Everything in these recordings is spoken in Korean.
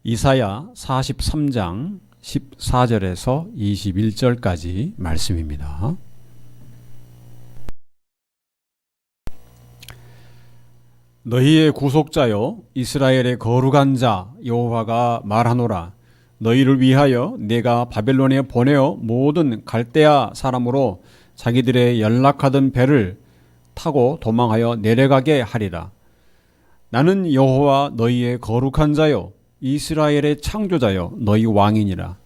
이사야 43장 14절에서 21절까지 말씀입니다. 너희의 구속자여 이스라엘의 거룩한 자 여호와가 말하노라. 너희를 위하여 내가 바벨론에 보내어 모든 갈대아 사람으로 자기들의 연락하던 배를 타고 도망하여 내려가게 하리라. 나는 여호와 너희의 거룩한 자여 이스라엘의 창조자여 너희 왕이니라.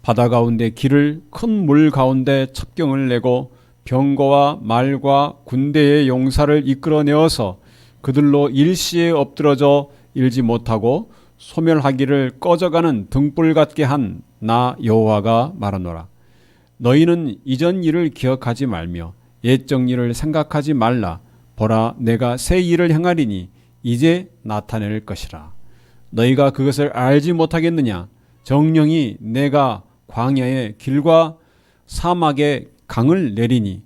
바다 가운데 길을 큰 물 가운데 첩경을 내고 병거와 말과 군대의 용사를 이끌어내어서 그들로 일시에 엎드러져 일지 못하고 소멸하기를 꺼져가는 등불 같게 한 나 여호와가 말하노라. 너희는 이전 일을 기억하지 말며 옛적 일을 생각하지 말라. 보라, 내가 새 일을 행하리니 이제 나타낼 것이라. 너희가 그것을 알지 못하겠느냐? 정령이 내가 광야의 길과 사막의 강을 내리니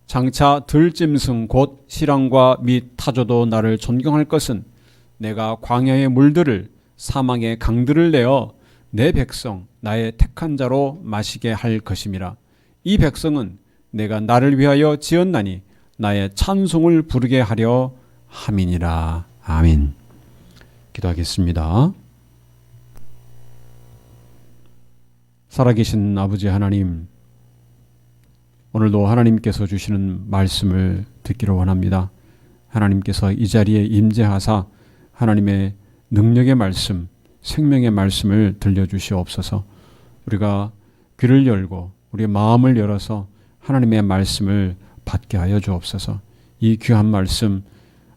장차 들짐승 곧 시랑과 및 타조도 나를 존경할 것은 내가 광야의 물들을 사막의 강들을 내어 내 백성 나의 택한 자로 마시게 할 것임이라. 이 백성은 내가 나를 위하여 지었나니 나의 찬송을 부르게 하려 함이니라. 아멘. 기도하겠습니다. 살아계신 아버지 하나님, 오늘도 하나님께서 주시는 말씀을 듣기를 원합니다. 하나님께서 이 자리에 임재하사 하나님의 능력의 말씀, 생명의 말씀을 들려주시옵소서. 우리가 귀를 열고 우리의 마음을 열어서 하나님의 말씀을 받게 하여 주옵소서. 이 귀한 말씀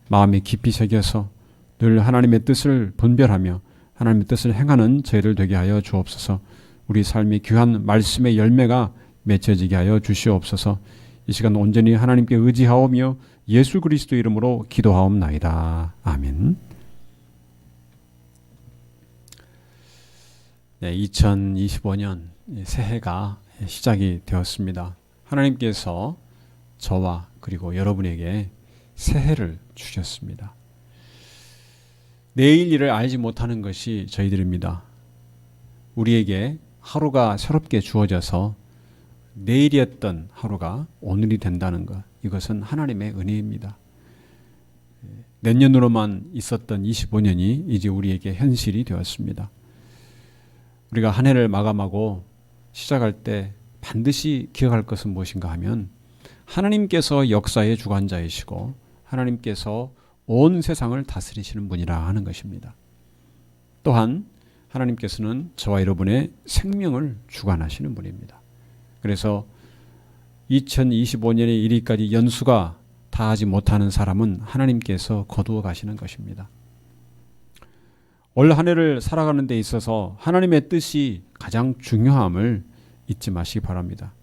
마음에 깊이 새겨서 늘 하나님의 뜻을 분별하며 하나님의 뜻을 행하는 저희들 되게 하여 주옵소서. 우리 삶이 귀한 말씀의 열매가 맺혀지게 하여 주시옵소서. 이 시간 온전히 하나님께 의지하오며 예수 그리스도 이름으로 기도하옵나이다. 아멘. 네, 2025년 새해가 시작이 되었습니다. 하나님께서 저와 그리고 여러분에게 새해를 주셨습니다. 내일 일을 알지 못하는 것이 저희들입니다. 우리에게 하루가 새롭게 주어져서 내일이었던 하루가 오늘이 된다는 것, 이것은 하나님의 은혜입니다. 내년으로만 있었던 25년이 이제 우리에게 현실이 되었습니다. 우리가 한 해를 마감하고 시작할 때 반드시 기억할 것은 무엇인가 하면 하나님께서 역사의 주관자이시고 하나님께서 온 세상을 다스리시는 분이라 하는 것입니다. 또한 하나님께서는 저와 여러분의 생명을 주관하시는 분입니다. 그래서 2025년에 이르기까지 연수가 다하지 못하는 사람은 하나님께서 거두어 가시는 것입니다. 올 한 해를 살아가는 데 있어서 하나님의 뜻이 가장 중요함을 잊지 마시기 바랍니다.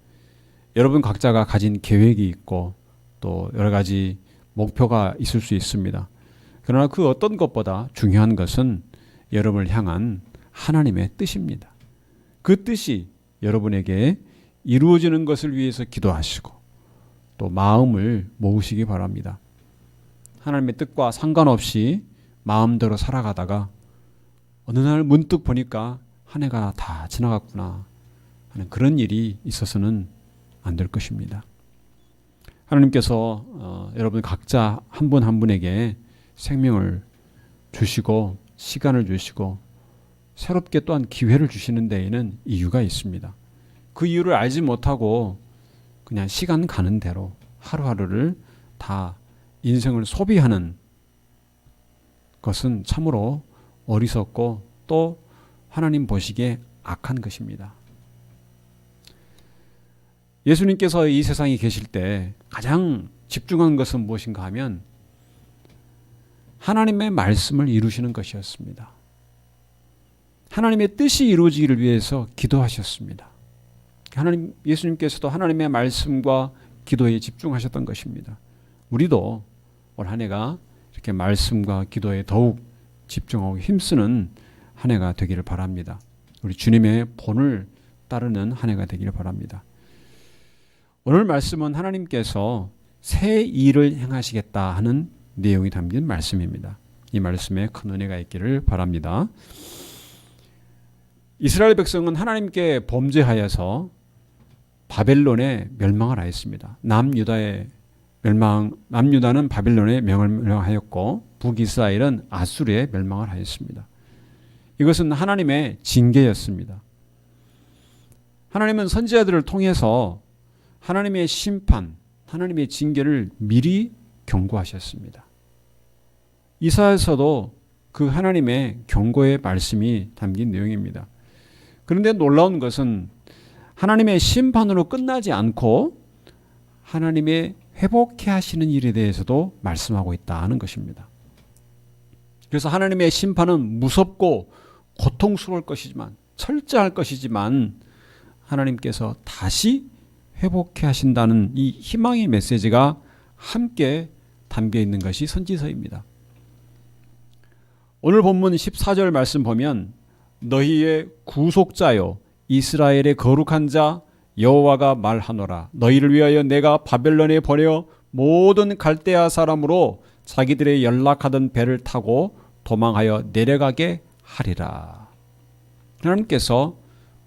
여러분 각자가 가진 계획이 있고 또 여러 가지 목표가 있을 수 있습니다. 그러나 그 어떤 것보다 중요한 것은 여러분을 향한 하나님의 뜻입니다. 그 뜻이 여러분에게 이루어지는 것을 위해서 기도하시고 또 마음을 모으시기 바랍니다. 하나님의 뜻과 상관없이 마음대로 살아가다가 어느 날 문득 보니까 한 해가 다 지나갔구나 하는 그런 일이 있어서는 안 될 것입니다. 하나님께서 여러분 각자 한 분 한 분에게 생명을 주시고 시간을 주시고 새롭게 또한 기회를 주시는 데에는 이유가 있습니다. 그 이유를 알지 못하고 그냥 시간 가는 대로 하루하루를 다 인생을 소비하는 것은 참으로 어리석고 또 하나님 보시기에 악한 것입니다. 예수님께서 이 세상에 계실 때 가장 집중한 것은 무엇인가 하면 하나님의 말씀을 이루시는 것이었습니다. 하나님의 뜻이 이루어지기를 위해서 기도하셨습니다. 예수님께서도 하나님의 말씀과 기도에 집중하셨던 것입니다. 우리도 올 한 해가 이렇게 말씀과 기도에 더욱 집중하고 힘쓰는 한 해가 되기를 바랍니다. 우리 주님의 본을 따르는 한 해가 되기를 바랍니다. 오늘 말씀은 하나님께서 새 일을 행하시겠다 하는 내용이 담긴 말씀입니다. 이 말씀에 큰 은혜가 있기를 바랍니다. 이스라엘 백성은 하나님께 범죄하여서 바벨론에 멸망을 하였습니다. 남유다는 바벨론에 멸망하였고 북이스라엘은 아수르에 멸망을 하였습니다. 이것은 하나님의 징계였습니다. 하나님은 선지자들을 통해서 하나님의 심판, 하나님의 징계를 미리 경고하셨습니다. 이사야서도 그 하나님의 경고의 말씀이 담긴 내용입니다. 그런데 놀라운 것은 하나님의 심판으로 끝나지 않고 하나님의 회복해 하시는 일에 대해서도 말씀하고 있다는 것입니다. 그래서 하나님의 심판은 무섭고 고통스러울 것이지만, 철저할 것이지만 하나님께서 다시 회복해 하신다는 이 희망의 메시지가 함께 담겨 있는 것이 선지서입니다. 오늘 본문 14절 말씀 보면 너희의 구속자요 이스라엘의 거룩한 자 여호와가 말하노라. 너희를 위하여 내가 바벨론에 보내어 모든 갈대아 사람으로 자기들의 연락하던 배를 타고 도망하여 내려가게 하리라. 하나님께서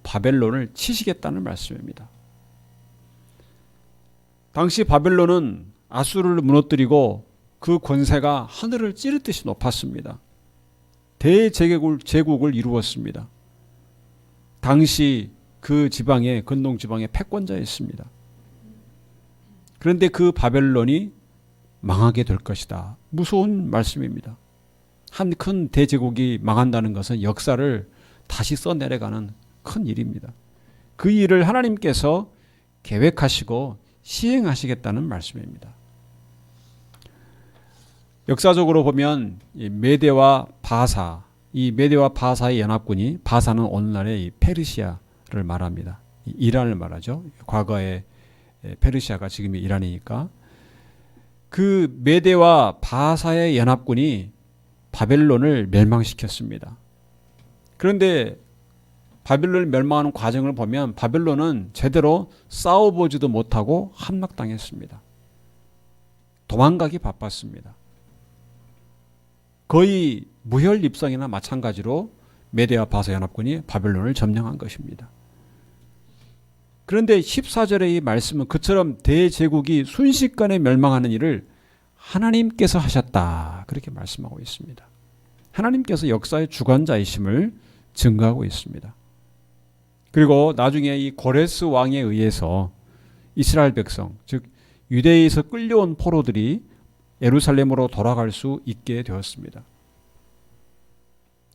바벨론을 치시겠다는 말씀입니다. 당시 바벨론은 아수르를 무너뜨리고 그 권세가 하늘을 찌르듯이 높았습니다. 대제국을 이루었습니다. 당시 그 지방의 근동 지방의 패권자였습니다. 그런데 그 바벨론이 망하게 될 것이다. 무서운 말씀입니다. 한 큰 대제국이 망한다는 것은 역사를 다시 써내려가는 큰 일입니다. 그 일을 하나님께서 계획하시고 시행하시겠다는 말씀입니다. 역사적으로 보면 메대와 바사, 이 메대와 바사의 연합군이, 바사는 오늘날의 이 페르시아를 말합니다. 이란을 말하죠. 과거의 페르시아가 지금의 이란이니까. 그 메대와 바사의 연합군이 바벨론을 멸망시켰습니다. 그런데 바벨론을 멸망하는 과정을 보면 바벨론은 제대로 싸워보지도 못하고 함락당했습니다. 도망가기 바빴습니다. 거의 무혈입성이나 마찬가지로 메대와 바사 연합군이 바벨론을 점령한 것입니다. 그런데 14절의 이 말씀은 그처럼 대제국이 순식간에 멸망하는 일을 하나님께서 하셨다, 그렇게 말씀하고 있습니다. 하나님께서 역사의 주관자이심을 증거하고 있습니다. 그리고 나중에 이 고레스 왕에 의해서 이스라엘 백성, 즉 유대에서 끌려온 포로들이 예루살렘으로 돌아갈 수 있게 되었습니다.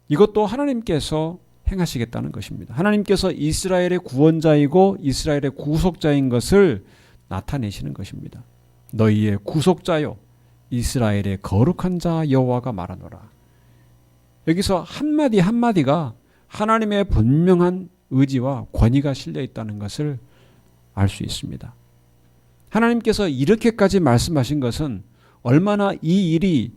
이것도 하나님께서 행하시겠다는 것입니다. 하나님께서 이스라엘의 구원자이고 이스라엘의 구속자인 것을 나타내시는 것입니다. 너희의 구속자요 이스라엘의 거룩한 자 여호와가 말하노라. 여기서 한마디 한마디가 하나님의 분명한 의지와 권위가 실려 있다는 것을 알 수 있습니다. 하나님께서 이렇게까지 말씀하신 것은 얼마나 이 일이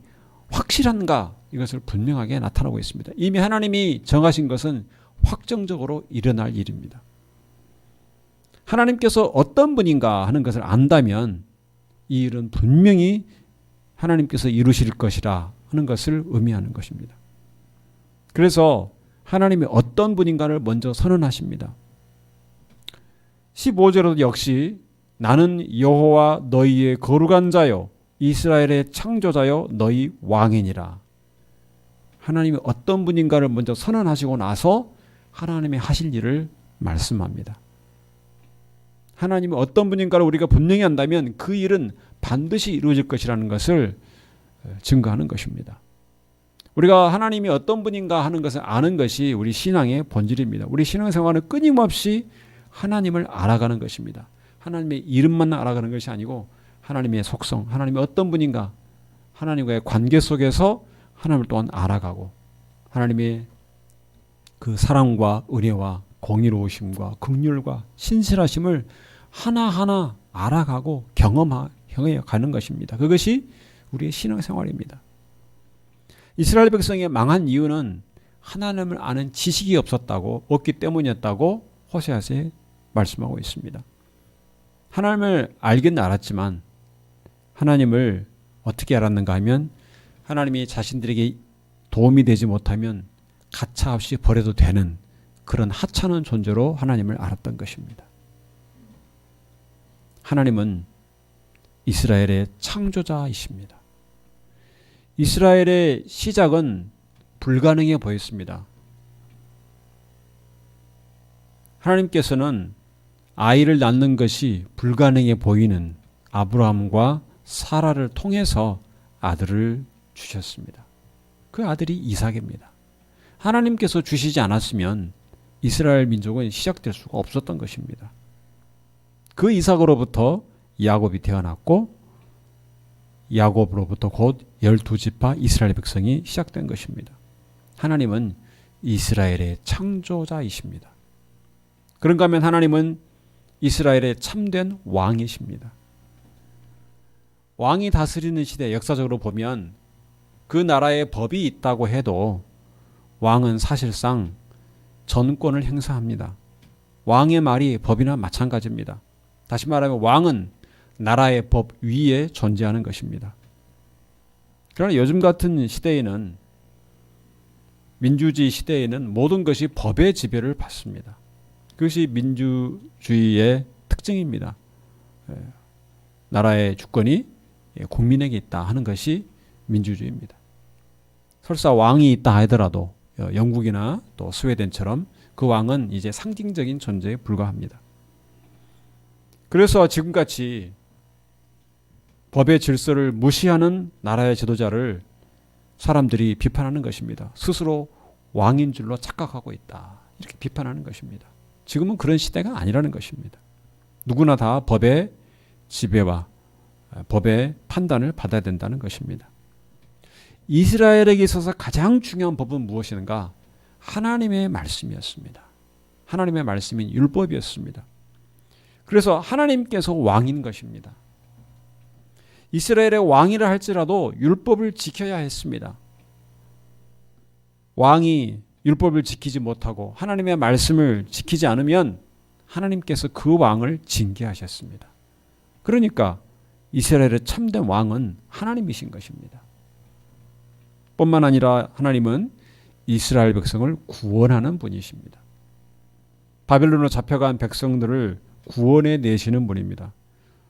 확실한가, 이것을 분명하게 나타나고 있습니다. 이미 하나님이 정하신 것은 확정적으로 일어날 일입니다. 하나님께서 어떤 분인가 하는 것을 안다면 이 일은 분명히 하나님께서 이루실 것이라 하는 것을 의미하는 것입니다. 그래서 하나님이 어떤 분인가를 먼저 선언하십니다. 15절에도 역시 나는 여호와 너희의 거룩한 자요 이스라엘의 창조자요 너희 왕이니라. 하나님이 어떤 분인가를 먼저 선언하시고 나서 하나님이 하실 일을 말씀합니다. 하나님이 어떤 분인가를 우리가 분명히 안다면 그 일은 반드시 이루어질 것이라는 것을 증거하는 것입니다. 우리가 하나님이 어떤 분인가 하는 것을 아는 것이 우리 신앙의 본질입니다. 우리 신앙생활은 끊임없이 하나님을 알아가는 것입니다. 하나님의 이름만 알아가는 것이 아니고 하나님의 속성, 하나님이 어떤 분인가, 하나님과의 관계 속에서 하나님을 또한 알아가고 하나님의 그 사랑과 은혜와 공의로우심과 긍휼과 신실하심을 하나하나 알아가고 경험해 가는 것입니다. 그것이 우리의 신앙생활입니다. 이스라엘 백성이 망한 이유는 하나님을 아는 지식이 없기 때문이었다고 호세아서에 말씀하고 있습니다. 하나님을 알긴 알았지만 하나님을 어떻게 알았는가 하면 하나님이 자신들에게 도움이 되지 못하면 가차없이 버려도 되는 그런 하찮은 존재로 하나님을 알았던 것입니다. 하나님은 이스라엘의 창조자이십니다. 이스라엘의 시작은 불가능해 보였습니다. 하나님께서는 아이를 낳는 것이 불가능해 보이는 아브라함과 사라를 통해서 아들을 주셨습니다. 그 아들이 이삭입니다. 하나님께서 주시지 않았으면 이스라엘 민족은 시작될 수가 없었던 것입니다. 그 이삭으로부터 야곱이 태어났고 야곱으로부터 곧 12지파 이스라엘 백성이 시작된 것입니다. 하나님은 이스라엘의 창조자이십니다. 그런가 하면 하나님은 이스라엘의 참된 왕이십니다. 왕이 다스리는 시대 역사적으로 보면 그 나라에 법이 있다고 해도 왕은 사실상 전권을 행사합니다. 왕의 말이 법이나 마찬가지입니다. 다시 말하면 왕은 나라의 법 위에 존재하는 것입니다. 그러나 요즘 같은 시대에는 민주주의 시대에는 모든 것이 법의 지배를 받습니다. 그것이 민주주의의 특징입니다. 나라의 주권이 국민에게 있다 하는 것이 민주주의입니다. 설사 왕이 있다 하더라도 영국이나 또 스웨덴처럼 그 왕은 이제 상징적인 존재에 불과합니다. 그래서 지금같이 법의 질서를 무시하는 나라의 지도자를 사람들이 비판하는 것입니다. 스스로 왕인 줄로 착각하고 있다. 이렇게 비판하는 것입니다. 지금은 그런 시대가 아니라는 것입니다. 누구나 다 법의 지배와 법의 판단을 받아야 된다는 것입니다. 이스라엘에게 있어서 가장 중요한 법은 무엇인가? 하나님의 말씀이었습니다. 하나님의 말씀인 율법이었습니다. 그래서 하나님께서 왕인 것입니다. 이스라엘의 왕이라 할지라도 율법을 지켜야 했습니다. 왕이 율법을 지키지 못하고 하나님의 말씀을 지키지 않으면 하나님께서 그 왕을 징계하셨습니다. 그러니까 이스라엘의 참된 왕은 하나님이신 것입니다. 뿐만 아니라 하나님은 이스라엘 백성을 구원하는 분이십니다. 바벨론으로 잡혀간 백성들을 구원해 내시는 분입니다.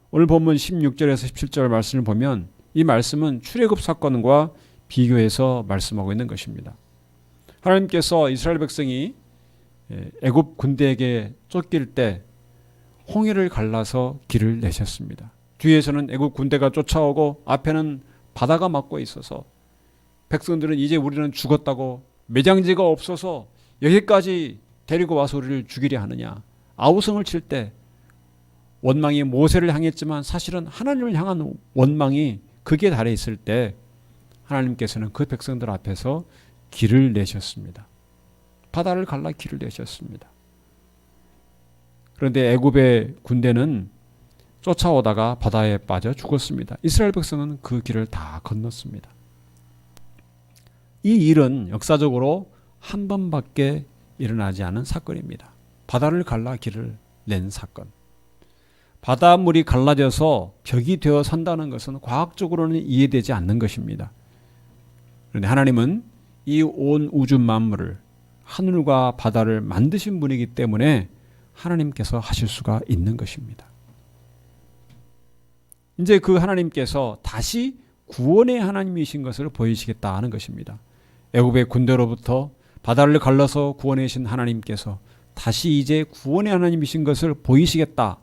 오늘 본문 16절에서 17절 말씀을 보면 이 말씀은 출애굽 사건과 비교해서 말씀하고 있는 것입니다. 하나님께서 이스라엘 백성이 애굽 군대에게 쫓길 때 홍해를 갈라서 길을 내셨습니다. 뒤에서는 애굽 군대가 쫓아오고 앞에는 바다가 막고 있어서 백성들은 이제 우리는 죽었다고 매장지가 없어서 여기까지 데리고 와서 우리를 죽이려 하느냐. 아우성을 칠 때 원망이 모세를 향했지만 사실은 하나님을 향한 원망이 극에 달해 있을 때 하나님께서는 그 백성들 앞에서 길을 내셨습니다. 바다를 갈라 길을 내셨습니다. 그런데 애굽의 군대는 쫓아오다가 바다에 빠져 죽었습니다. 이스라엘 백성은 그 길을 다 건넜습니다. 이 일은 역사적으로 한 번밖에 일어나지 않은 사건입니다. 바다를 갈라 길을 낸 사건. 바닷물이 갈라져서 벽이 되어 선다는 것은 과학적으로는 이해되지 않는 것입니다. 그런데 하나님은 이 온 우주 만물을 하늘과 바다를 만드신 분이기 때문에 하나님께서 하실 수가 있는 것입니다. 이제 그 하나님께서 다시 구원의 하나님이신 것을 보이시겠다 하는 것입니다. 애굽의 군대로부터 바다를 갈라서 구원해신 하나님께서 다시 이제 구원의 하나님이신 것을 보이시겠다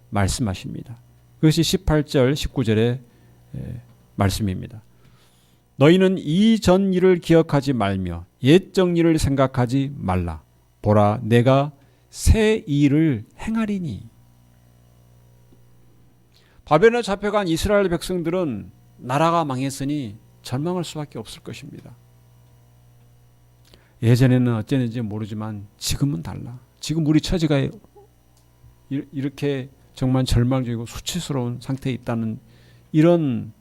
말씀하십니다. 그것이 18절 19절의 말씀입니다. 너희는 이전 일을 기억하지 말며 옛적 일을 생각하지 말라. 보라 내가 새 일을 행하리니. 바벨론에 잡혀간 이스라엘 백성들은 나라가 망했으니 절망할 수밖에 없을 것입니다. 예전에는 어땠는지 모르지만 지금은 달라. 지금 우리 처지가 이렇게 정말 절망적이고 수치스러운 상태에 있다는 이런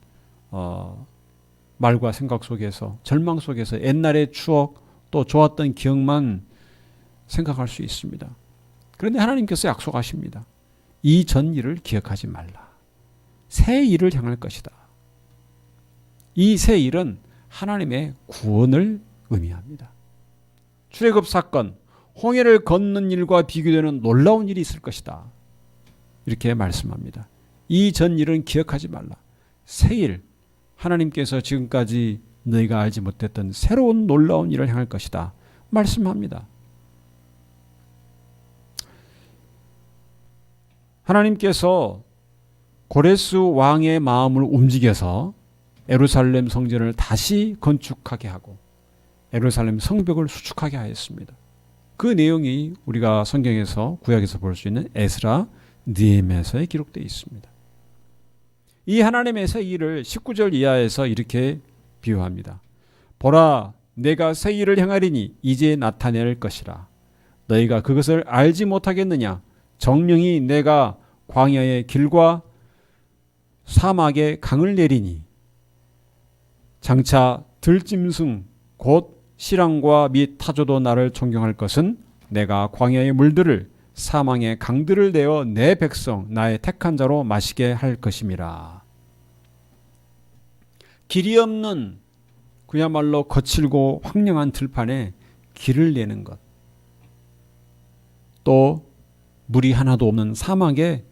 말과 생각 속에서 절망 속에서 옛날의 추억 또 좋았던 기억만 생각할 수 있습니다. 그런데 하나님께서 약속하십니다. 이 전 일을 기억하지 말라. 새 일을 향할 것이다. 이 새 일은 하나님의 구원을 의미합니다. 출애굽 사건, 홍해를 걷는 일과 비교되는 놀라운 일이 있을 것이다. 이렇게 말씀합니다. 이 전 일은 기억하지 말라. 새 일, 하나님께서 지금까지 너희가 알지 못했던 새로운 놀라운 일을 행할 것이다. 말씀합니다. 하나님께서 고레스 왕의 마음을 움직여서 예루살렘 성전을 다시 건축하게 하고 예루살렘 성벽을 수축하게 하였습니다. 그 내용이 우리가 성경에서 구약에서 볼 수 있는 에스라, 느헤미야서에 기록되어 있습니다. 이 하나님의 새 일을 19절 이하에서 이렇게 비유합니다. 보라, 내가 새 일을 행하리니 이제 나타낼 것이라. 너희가 그것을 알지 못하겠느냐? 정령이 내가 광야의 길과 사막에 강을 내리니 장차 들짐승 곧 시랑과 및 타조도 나를 존경할 것은 내가 광야의 물들을 사망의 강들을 내어 내 백성 나의 택한 자로 마시게 할 것임이라. 길이 없는 그야말로 거칠고 황량한 들판에 길을 내는 것, 또 물이 하나도 없는 사막에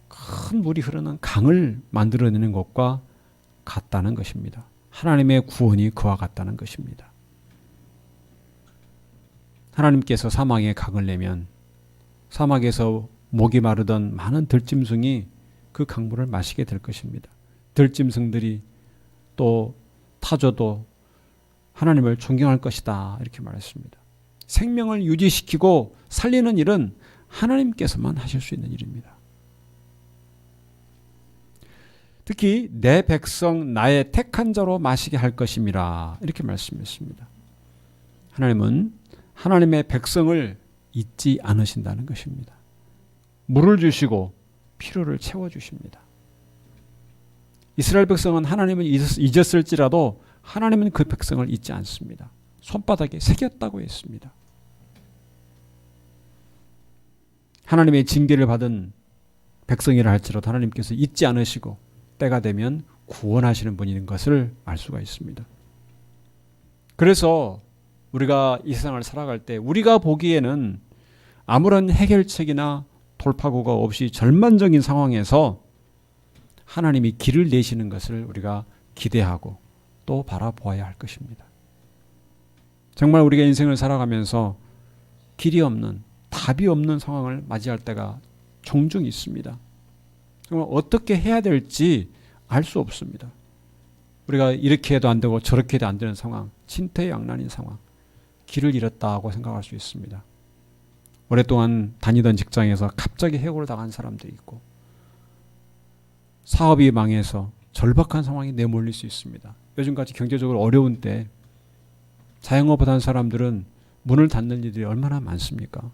큰 물이 흐르는 강을 만들어내는 것과 같다는 것입니다. 하나님의 구원이 그와 같다는 것입니다. 하나님께서 사막에 강을 내면 사막에서 목이 마르던 많은 들짐승이 그 강물을 마시게 될 것입니다. 들짐승들이 또 타조도 하나님을 존경할 것이다. 이렇게 말했습니다. 생명을 유지시키고 살리는 일은 하나님께서만 하실 수 있는 일입니다. 특히 내 백성 나의 택한 자로 마시게 할 것임이라 이렇게 말씀했습니다. 하나님은 하나님의 백성을 잊지 않으신다는 것입니다. 물을 주시고 필요를 채워주십니다. 이스라엘 백성은 하나님을 잊었을지라도 하나님은 그 백성을 잊지 않습니다. 손바닥에 새겼다고 했습니다. 하나님의 징계를 받은 백성이라 할지라도 하나님께서 잊지 않으시고 때가 되면 구원하시는 분인 것을 알 수가 있습니다. 그래서 우리가 이 세상을 살아갈 때 우리가 보기에는 아무런 해결책이나 돌파구가 없이 절망적인 상황에서 하나님이 길을 내시는 것을 우리가 기대하고 또 바라보아야 할 것입니다. 정말 우리가 인생을 살아가면서 길이 없는, 답이 없는 상황을 맞이할 때가 종종 있습니다. 정말 어떻게 해야 될지 알 수 없습니다. 우리가 이렇게 해도 안 되고 저렇게 해도 안 되는 상황, 진퇴양난인 상황, 길을 잃었다고 생각할 수 있습니다. 오랫동안 다니던 직장에서 갑자기 해고를 당한 사람들이 있고 사업이 망해서 절박한 상황이 내몰릴 수 있습니다. 요즘같이 경제적으로 어려운 때 자영업을 한 사람들은 문을 닫는 일들이 얼마나 많습니까?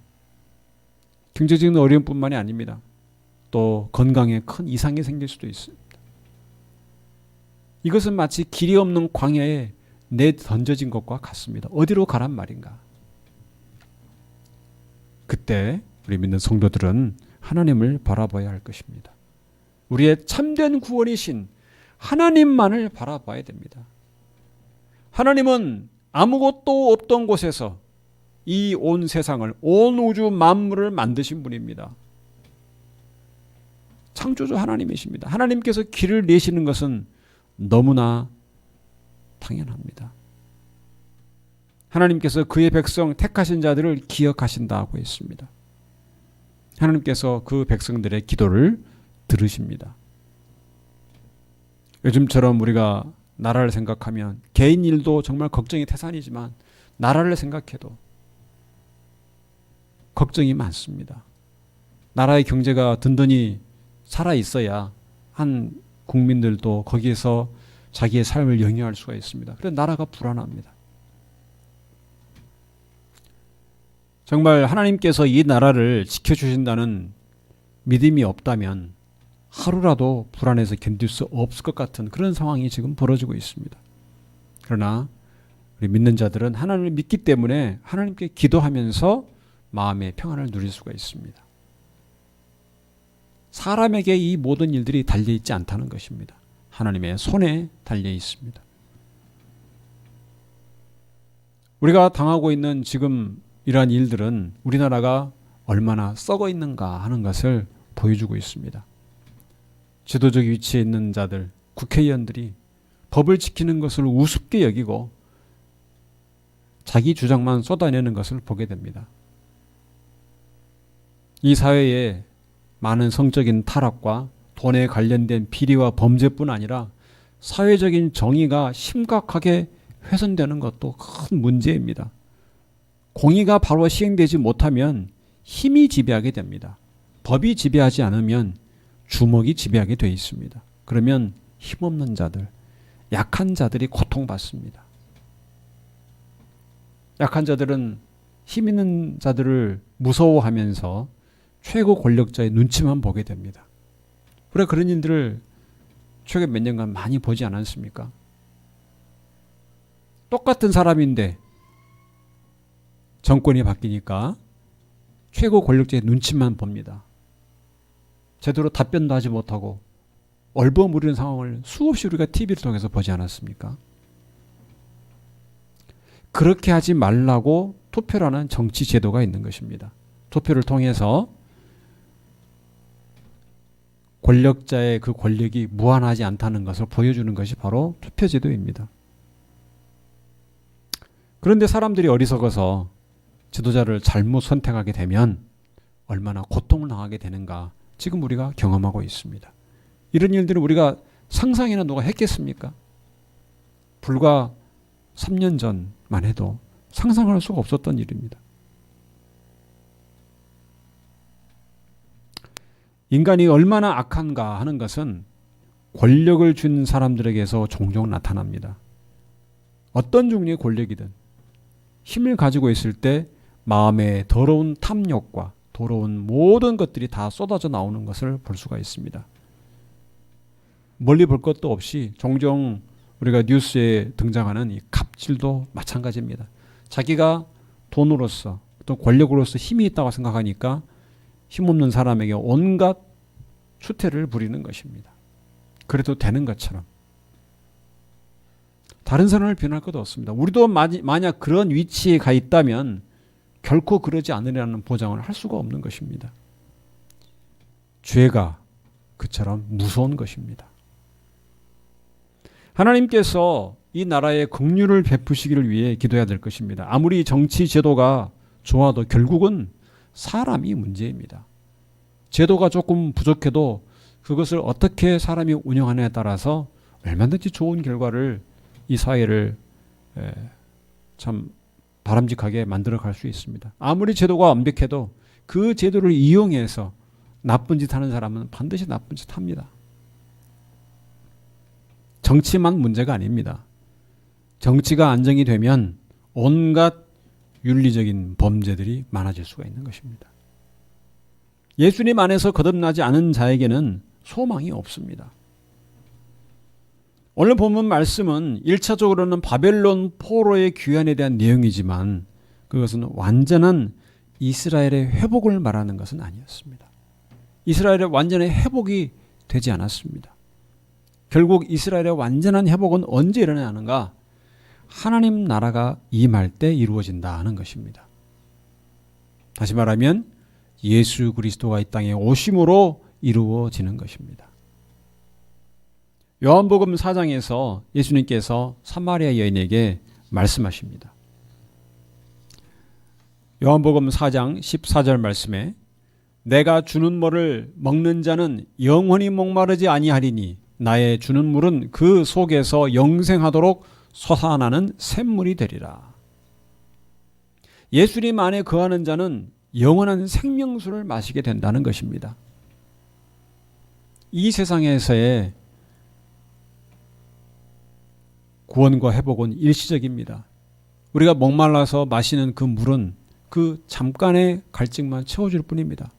경제적인 어려움뿐만이 아닙니다. 또 건강에 큰 이상이 생길 수도 있습니다. 이것은 마치 길이 없는 광야에 내던져진 것과 같습니다. 어디로 가란 말인가? 그때 우리 믿는 성도들은 하나님을 바라봐야 할 것입니다. 우리의 참된 구원이신 하나님만을 바라봐야 됩니다. 하나님은 아무것도 없던 곳에서 이 온 세상을, 온 우주 만물을 만드신 분입니다. 창조주 하나님이십니다. 하나님께서 길을 내시는 것은 너무나 당연합니다. 하나님께서 그의 백성 택하신 자들을 기억하신다고 했습니다. 하나님께서 그 백성들의 기도를 들으십니다. 요즘처럼 우리가 나라를 생각하면 개인 일도 정말 걱정이 태산이지만 나라를 생각해도 걱정이 많습니다. 나라의 경제가 든든히 살아 있어야 한 국민들도 거기에서 자기의 삶을 영위할 수가 있습니다. 그래서 나라가 불안합니다. 정말 하나님께서 이 나라를 지켜주신다는 믿음이 없다면 하루라도 불안해서 견딜 수 없을 것 같은 그런 상황이 지금 벌어지고 있습니다. 그러나 우리 믿는 자들은 하나님을 믿기 때문에 하나님께 기도하면서 마음의 평안을 누릴 수가 있습니다. 사람에게 이 모든 일들이 달려있지 않다는 것입니다. 하나님의 손에 달려 있습니다. 우리가 당하고 있는 지금 이러한 일들은 우리나라가 얼마나 썩어 있는가 하는 것을 보여주고 있습니다. 지도적 위치에 있는 자들, 국회의원들이 법을 지키는 것을 우습게 여기고 자기 주장만 쏟아내는 것을 보게 됩니다. 이 사회에 많은 성적인 타락과 돈에 관련된 비리와 범죄뿐 아니라 사회적인 정의가 심각하게 훼손되는 것도 큰 문제입니다. 공의가 바로 시행되지 못하면 힘이 지배하게 됩니다. 법이 지배하지 않으면 주먹이 지배하게 되어 있습니다. 그러면 힘없는 자들, 약한 자들이 고통받습니다. 약한 자들은 힘 있는 자들을 무서워하면서 최고 권력자의 눈치만 보게 됩니다. 우리가 그런 일들을 최근 몇 년간 많이 보지 않았습니까? 똑같은 사람인데 정권이 바뀌니까 최고 권력자의 눈치만 봅니다. 제대로 답변도 하지 못하고 얼버무리는 상황을 수없이 우리가 TV를 통해서 보지 않았습니까? 그렇게 하지 말라고 투표라는 정치 제도가 있는 것입니다. 투표를 통해서 권력자의 그 권력이 무한하지 않다는 것을 보여주는 것이 바로 투표 제도입니다. 그런데 사람들이 어리석어서 지도자를 잘못 선택하게 되면 얼마나 고통을 당하게 되는가 지금 우리가 경험하고 있습니다. 이런 일들을 우리가 상상이나 누가 했겠습니까? 불과 3년 전만 해도 상상할 수가 없었던 일입니다. 인간이 얼마나 악한가 하는 것은 권력을 준 사람들에게서 종종 나타납니다. 어떤 종류의 권력이든 힘을 가지고 있을 때 마음에 더러운 탐욕과 더러운 모든 것들이 다 쏟아져 나오는 것을 볼 수가 있습니다. 멀리 볼 것도 없이 종종 우리가 뉴스에 등장하는 이 갑질도 마찬가지입니다. 자기가 돈으로서 또 권력으로서 힘이 있다고 생각하니까 힘없는 사람에게 온갖 추태를 부리는 것입니다. 그래도 되는 것처럼. 다른 사람을 비난할 것도 없습니다. 우리도 만약 그런 위치에 가 있다면 결코 그러지 않으리라는 보장을 할 수가 없는 것입니다. 죄가 그처럼 무서운 것입니다. 하나님께서 이 나라에 긍휼을 베푸시기를 위해 기도해야 될 것입니다. 아무리 정치 제도가 좋아도 결국은 사람이 문제입니다. 제도가 조금 부족해도 그것을 어떻게 사람이 운영하느냐에 따라서 얼마든지 좋은 결과를 이 사회를 참 바람직하게 만들어갈 수 있습니다. 아무리 제도가 완벽해도 그 제도를 이용해서 나쁜 짓 하는 사람은 반드시 나쁜 짓 합니다. 정치만 문제가 아닙니다. 정치가 안정이 되면 온갖 윤리적인 범죄들이 많아질 수가 있는 것입니다. 예수님 안에서 거듭나지 않은 자에게는 소망이 없습니다. 오늘 본문 말씀은 1차적으로는 바벨론 포로의 귀환에 대한 내용이지만 그것은 완전한 이스라엘의 회복을 말하는 것은 아니었습니다. 이스라엘의 완전한 회복이 되지 않았습니다. 결국 이스라엘의 완전한 회복은 언제 일어나는가? 하나님 나라가 임할 때 이루어진다 하는 것입니다. 다시 말하면 예수 그리스도가 이 땅에 오심으로 이루어지는 것입니다. 요한복음 4장에서 예수님께서 사마리아 여인에게 말씀하십니다. 요한복음 4장 14절 말씀에 내가 주는 물을 먹는 자는 영원히 목마르지 아니하리니 나의 주는 물은 그 속에서 영생하도록 솟아나는 샘물이 되리라. 예수님 안에 거하는 자는 영원한 생명수를 마시게 된다는 것입니다. 이 세상에서의 구원과 회복은 일시적입니다. 우리가 목말라서 마시는 그 물은 그 잠깐의 갈증만 채워줄 뿐입니다.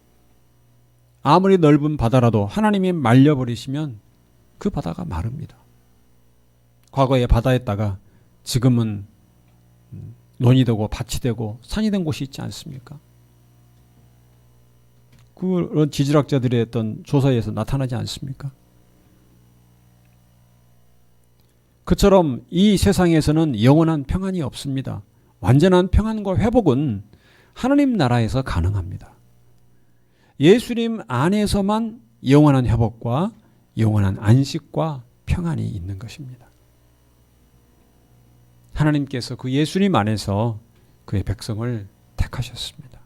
아무리 넓은 바다라도 하나님이 말려버리시면 그 바다가 마릅니다. 과거에 바다였다가 지금은 논이 되고 밭이 되고 산이 된 곳이 있지 않습니까? 그런 지질학자들의 어떤 조사에서 나타나지 않습니까? 그처럼 이 세상에서는 영원한 평안이 없습니다. 완전한 평안과 회복은 하나님 나라에서 가능합니다. 예수님 안에서만 영원한 회복과 영원한 안식과 평안이 있는 것입니다. 하나님께서 그 예수님 안에서 그의 백성을 택하셨습니다.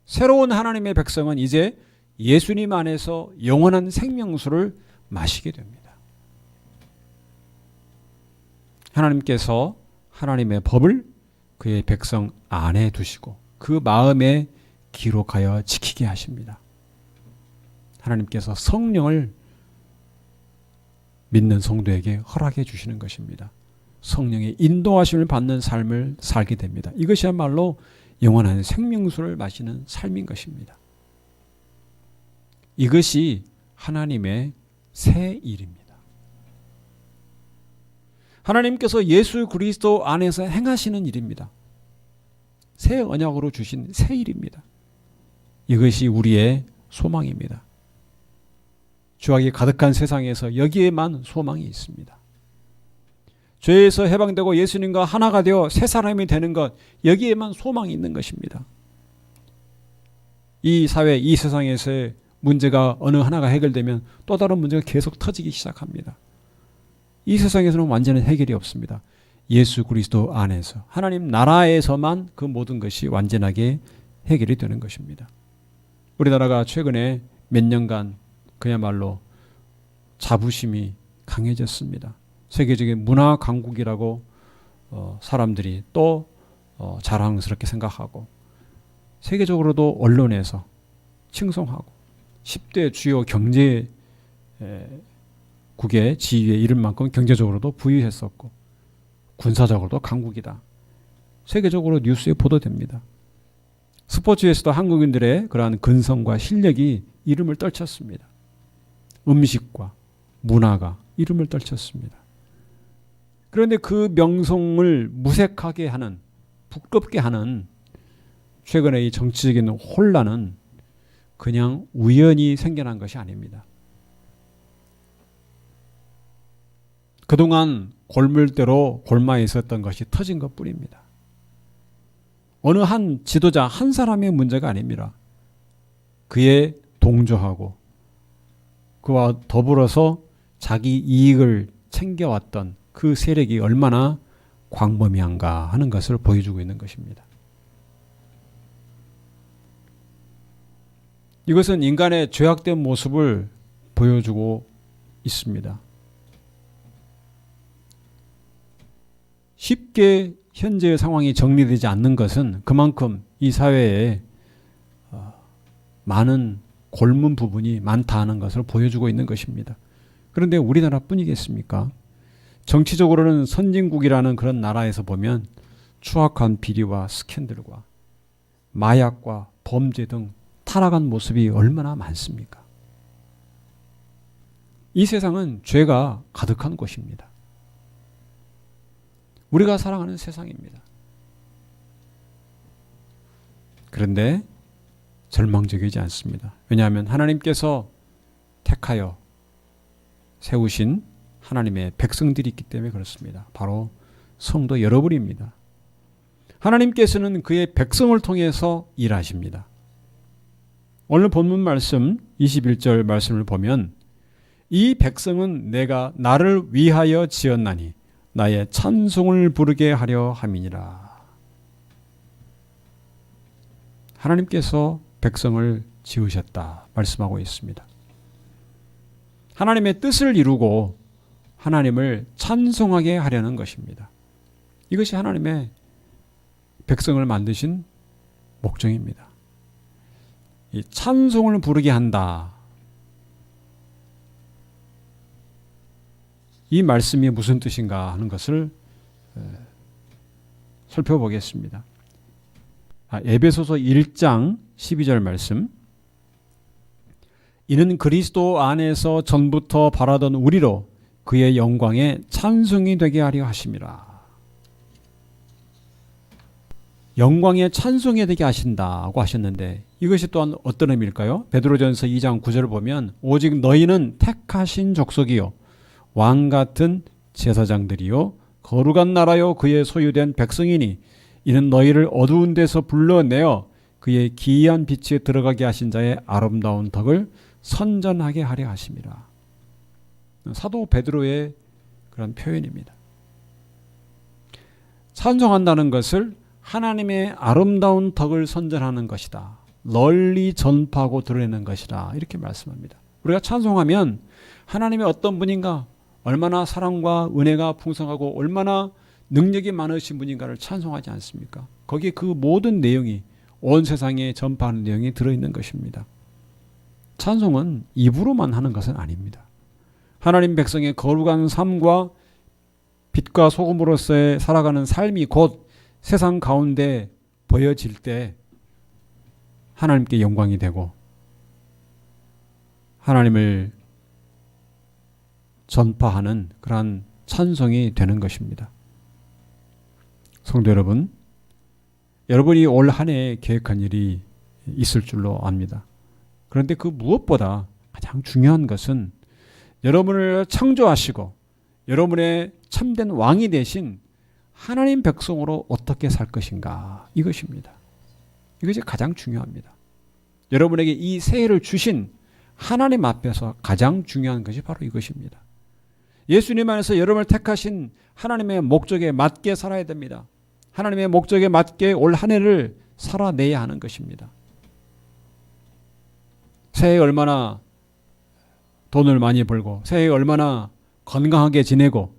새로운 하나님의 백성은 이제 예수님 안에서 영원한 생명수를 마시게 됩니다. 하나님께서 하나님의 법을 그의 백성 안에 두시고 그 마음에 기록하여 지키게 하십니다. 하나님께서 성령을 믿는 성도에게 허락해 주시는 것입니다. 성령의 인도하심을 받는 삶을 살게 됩니다. 이것이야말로 영원한 생명수를 마시는 삶인 것입니다. 이것이 하나님의 새 일입니다. 하나님께서 예수 그리스도 안에서 행하시는 일입니다. 새 언약으로 주신 새 일입니다. 이것이 우리의 소망입니다. 죄악이 가득한 세상에서 여기에만 소망이 있습니다. 죄에서 해방되고 예수님과 하나가 되어 새 사람이 되는 것, 여기에만 소망이 있는 것입니다. 이 사회, 이 세상에서의 문제가 어느 하나가 해결되면 또 다른 문제가 계속 터지기 시작합니다. 이 세상에서는 완전한 해결이 없습니다. 예수 그리스도 안에서, 하나님 나라에서만 그 모든 것이 완전하게 해결이 되는 것입니다. 우리나라가 최근에 몇 년간 그야말로 자부심이 강해졌습니다. 세계적인 문화 강국이라고 사람들이 또 자랑스럽게 생각하고, 세계적으로도 언론에서 칭송하고 10대 주요 경제국의 지위에 이른 만큼 경제적으로도 부유했었고 군사적으로도 강국이다. 세계적으로 뉴스에 보도됩니다. 스포츠에서도 한국인들의 그러한 근성과 실력이 이름을 떨쳤습니다. 음식과 문화가 이름을 떨쳤습니다. 그런데 그 명성을 무색하게 하는, 부끄럽게 하는 최근의 이 정치적인 혼란은 그냥 우연히 생겨난 것이 아닙니다. 그동안 골물대로 골마에 있었던 것이 터진 것뿐입니다. 어느 한 지도자 한 사람의 문제가 아닙니다. 그에 동조하고 그와 더불어서 자기 이익을 챙겨왔던 그 세력이 얼마나 광범위한가 하는 것을 보여주고 있는 것입니다. 이것은 인간의 죄악된 모습을 보여주고 있습니다. 쉽게 현재의 상황이 정리되지 않는 것은 그만큼 이 사회에 많은 골문 부분이 많다는 것을 보여주고 있는 것입니다. 그런데 우리나라뿐이겠습니까? 정치적으로는 선진국이라는 그런 나라에서 보면 추악한 비리와 스캔들과 마약과 범죄 등 타락한 모습이 얼마나 많습니까? 이 세상은 죄가 가득한 곳입니다. 우리가 사랑하는 세상입니다. 그런데 절망적이지 않습니다. 왜냐하면 하나님께서 택하여 세우신 하나님의 백성들이 있기 때문에 그렇습니다. 바로 성도 여러분입니다. 하나님께서는 그의 백성을 통해서 일하십니다. 오늘 본문 말씀 21절 말씀을 보면 이 백성은 내가 나를 위하여 지었나니 나의 찬송을 부르게 하려 함이니라. 하나님께서 백성을 지으셨다 말씀하고 있습니다. 하나님의 뜻을 이루고 하나님을 찬송하게 하려는 것입니다. 이것이 하나님의 백성을 만드신 목적입니다. 이 찬송을 부르게 한다. 이 말씀이 무슨 뜻인가 하는 것을 살펴보겠습니다. 에베소서 1장 12절 말씀. 이는 그리스도 안에서 전부터 바라던 우리로 그의 영광에 찬송이 되게 하려 하심이라. 영광에 찬송이 되게 하신다고 하셨는데 이것이 또한 어떤 의미일까요? 베드로전서 2장 9절을 보면 오직 너희는 택하신 족속이요 왕같은 제사장들이요 거룩한 나라요 그의 소유된 백성이니 이는 너희를 어두운 데서 불러내어 그의 기이한 빛에 들어가게 하신 자의 아름다운 덕을 선전하게 하려 하심이라. 사도 베드로의 그런 표현입니다. 찬송한다는 것을 하나님의 아름다운 덕을 선전하는 것이다. 널리 전파하고 드러내는 것이다. 이렇게 말씀합니다. 우리가 찬송하면 하나님의 어떤 분인가, 얼마나 사랑과 은혜가 풍성하고 얼마나 능력이 많으신 분인가를 찬송하지 않습니까? 거기에 그 모든 내용이 온 세상에 전파하는 내용이 들어있는 것입니다. 찬송은 입으로만 하는 것은 아닙니다. 하나님 백성의 거룩한 삶과 빛과 소금으로서의 살아가는 삶이 곧 세상 가운데 보여질 때 하나님께 영광이 되고 하나님을 전파하는 그러한 찬송이 되는 것입니다. 성도 여러분, 여러분이 올 한 해 계획한 일이 있을 줄로 압니다. 그런데 그 무엇보다 가장 중요한 것은 여러분을 창조하시고 여러분의 참된 왕이 되신 하나님 백성으로 어떻게 살 것인가, 이것입니다. 이것이 가장 중요합니다. 여러분에게 이 새해를 주신 하나님 앞에서 가장 중요한 것이 바로 이것입니다. 예수님 안에서 여러분을 택하신 하나님의 목적에 맞게 살아야 됩니다. 하나님의 목적에 맞게 올 한 해를 살아내야 하는 것입니다. 새해에 얼마나 돈을 많이 벌고, 새해에 얼마나 건강하게 지내고,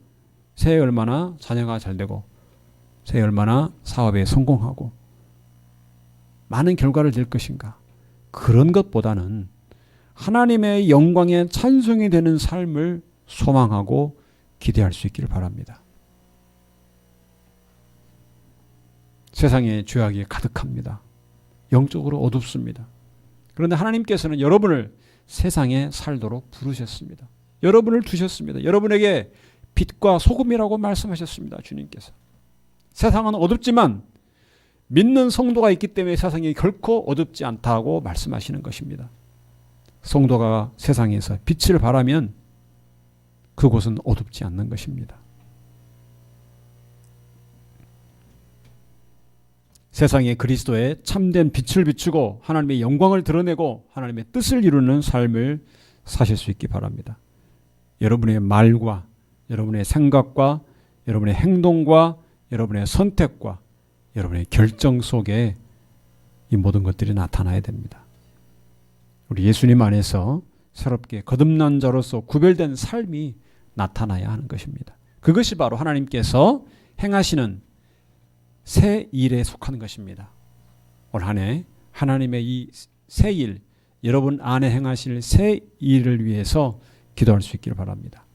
새해에 얼마나 자녀가 잘 되고, 새해에 얼마나 사업에 성공하고 많은 결과를 낼 것인가, 그런 것보다는 하나님의 영광에 찬송이 되는 삶을 소망하고 기대할 수 있기를 바랍니다. 세상에 죄악이 가득합니다. 영적으로 어둡습니다. 그런데 하나님께서는 여러분을 세상에 살도록 부르셨습니다. 여러분을 두셨습니다. 여러분에게 빛과 소금이라고 말씀하셨습니다. 주님께서. 세상은 어둡지만 믿는 성도가 있기 때문에 세상이 결코 어둡지 않다고 말씀하시는 것입니다. 성도가 세상에서 빛을 발하면 그곳은 어둡지 않는 것입니다. 세상에 그리스도의 참된 빛을 비추고 하나님의 영광을 드러내고 하나님의 뜻을 이루는 삶을 사실 수 있기 바랍니다. 여러분의 말과 여러분의 생각과 여러분의 행동과 여러분의 선택과 여러분의 결정 속에 이 모든 것들이 나타나야 됩니다. 우리 예수님 안에서 새롭게 거듭난 자로서 구별된 삶이 나타나야 하는 것입니다. 그것이 바로 하나님께서 행하시는 새 일에 속하는 것입니다. 올 한 해 하나님의 이 새 일, 여러분 안에 행하실 새 일을 위해서 기도할 수 있기를 바랍니다.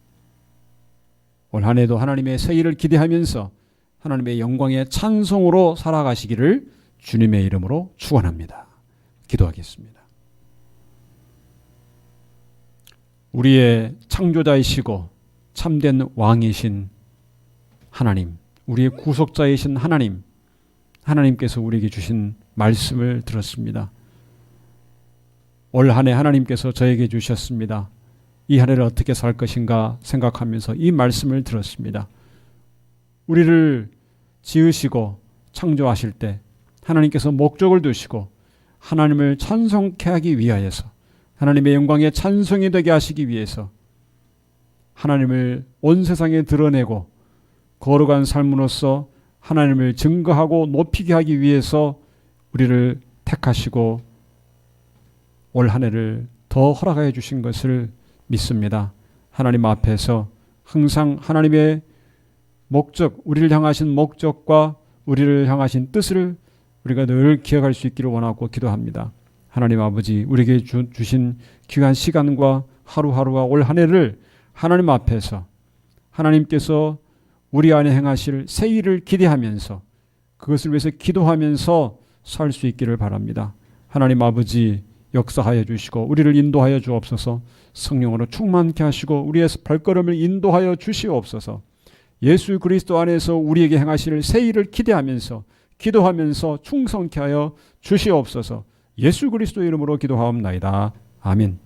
올 한 해도 하나님의 새 일을 기대하면서 하나님의 영광의 찬송으로 살아가시기를 주님의 이름으로 축원합니다. 기도하겠습니다. 우리의 창조자이시고 참된 왕이신 하나님, 우리의 구속자이신 하나님, 하나님께서 우리에게 주신 말씀을 들었습니다. 올 한 해 하나님께서 저에게 주셨습니다. 이 한 해를 어떻게 살 것인가 생각하면서 이 말씀을 들었습니다. 우리를 지으시고 창조하실 때 하나님께서 목적을 두시고 하나님을 찬송케 하기 위하여서, 하나님의 영광에 찬송이 되게 하시기 위해서 하나님을 온 세상에 드러내고 거룩한 삶으로서 하나님을 증거하고 높이게 하기 위해서 우리를 택하시고 올 한 해를 더 허락하여 주신 것을 믿습니다. 하나님 앞에서 항상 하나님의 목적, 우리를 향하신 목적과 우리를 향하신 뜻을 우리가 늘 기억할 수 있기를 원하고 기도합니다. 하나님 아버지, 우리에게 주신 귀한 시간과 하루하루와 올 한 해를 하나님 앞에서 하나님께서 우리 안에 행하실 새 일을 기대하면서 그것을 위해서 기도하면서 살 수 있기를 바랍니다. 하나님 아버지, 역사하여 주시고 우리를 인도하여 주옵소서. 성령으로 충만케 하시고 우리의 발걸음을 인도하여 주시옵소서. 예수 그리스도 안에서 우리에게 행하실 새 일을 기대하면서 기도하면서 충성케 하여 주시옵소서. 예수 그리스도 이름으로 기도하옵나이다. 아멘.